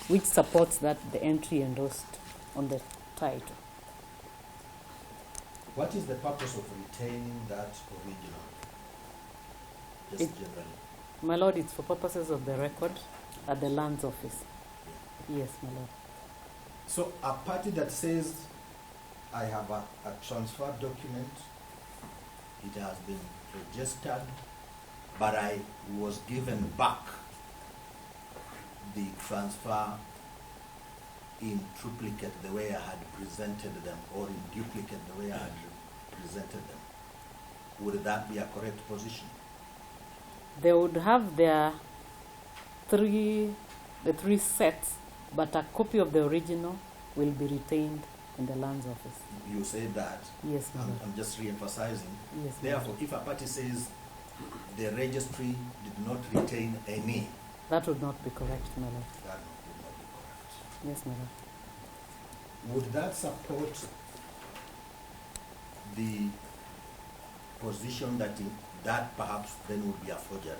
which supports that the entry endorsed on the title. What is the purpose of retaining that original? Just It- generally. My lord, it's for purposes of the record at the lands office. Yes, my lord. So a party that says, I have a transfer document, it has been registered, but I was given back the transfer in triplicate the way I had presented them, or in duplicate the way I had presented them. Would that be a correct position? They would have the three sets, but a copy of the original will be retained in the lands office. You say that. Yes, my lord. I'm just re-emphasizing. Yes, my lord. Therefore, if a party says the registry did not retain any, That would not be correct, my lord. that would not be correct. Yes, my lord. Would that support the position that that perhaps then would be a forgery?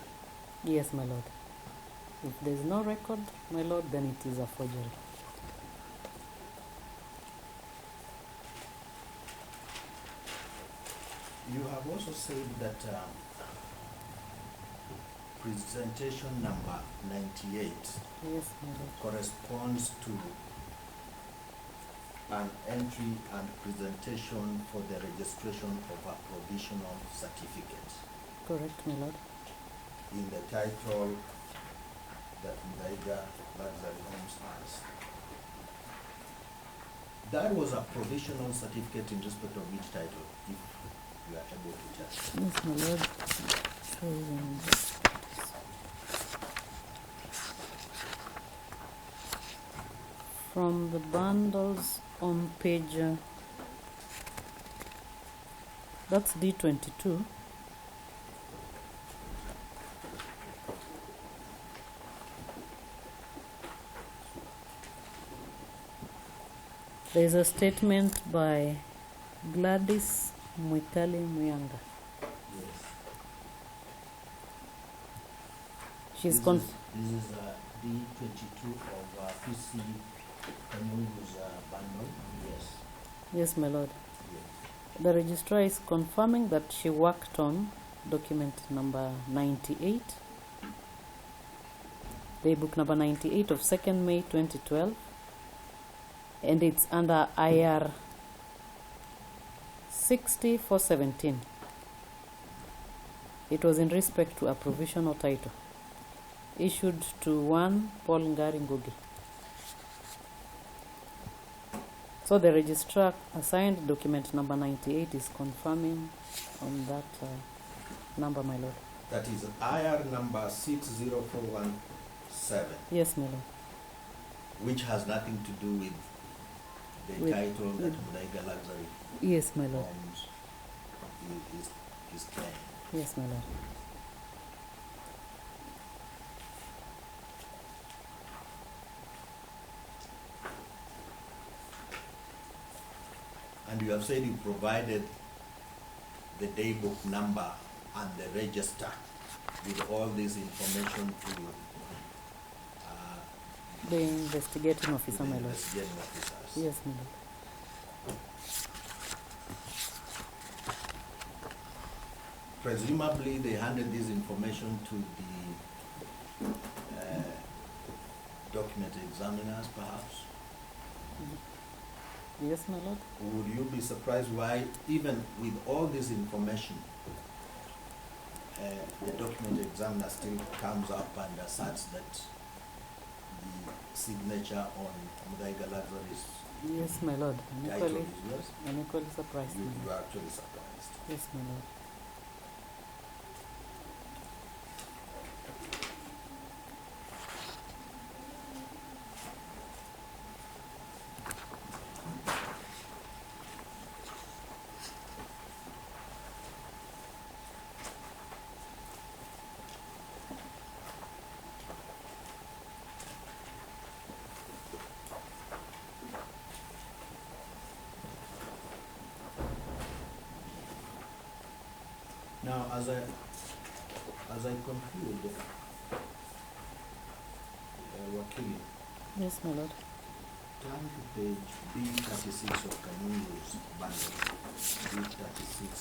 Yes, my lord. If there's no record, my lord, then it is a forgery. You have also said that presentation number 98 Yes, my lord. corresponds to an entry and presentation for the registration of a provisional certificate Correct, my lord. in the title that Mdaiga Luxury Homes has. That was a provisional certificate in respect of which title, if you are able to tell. Yes, my lord. Chosen. From the bundles on page, that's D22. There is a statement by Gladys Mwangi. Yes. She's This is D22 of PC Kanyungu's bundle. Yes. Yes, my lord. Yes. The registrar is confirming that she worked on document number 98, the book number 98 of 2nd May 2012, and it's under IR 6417. It was in respect to a provisional title issued to one Paul Ngari Ngugi. So the registrar assigned document number 98 is confirming on that number, my lord. That is IR number 60417, Yes, my lord. which has nothing to do with the With- title that Mdaiga Luxury Yes, my lord. Homes is claiming. Yes, my lord. And you have said you provided the daybook number and the register with all this information to The investigating officer, the my lord. investigating officers. Yes, my lord. Presumably, they handed this information to the document examiners, perhaps. Yes, my lord. Would you be surprised why, even with all this information, the document examiner still comes up and asserts that the signature on Mdaiga Luxury's Yes, my lord. I'm title equally, is yours? I'm equally surprised, You my are lord. actually surprised. Yes, my lord. Now, as I conclude, Wakili, Yes, my lord. turn to page B36 of Kanyungu's bundle, B36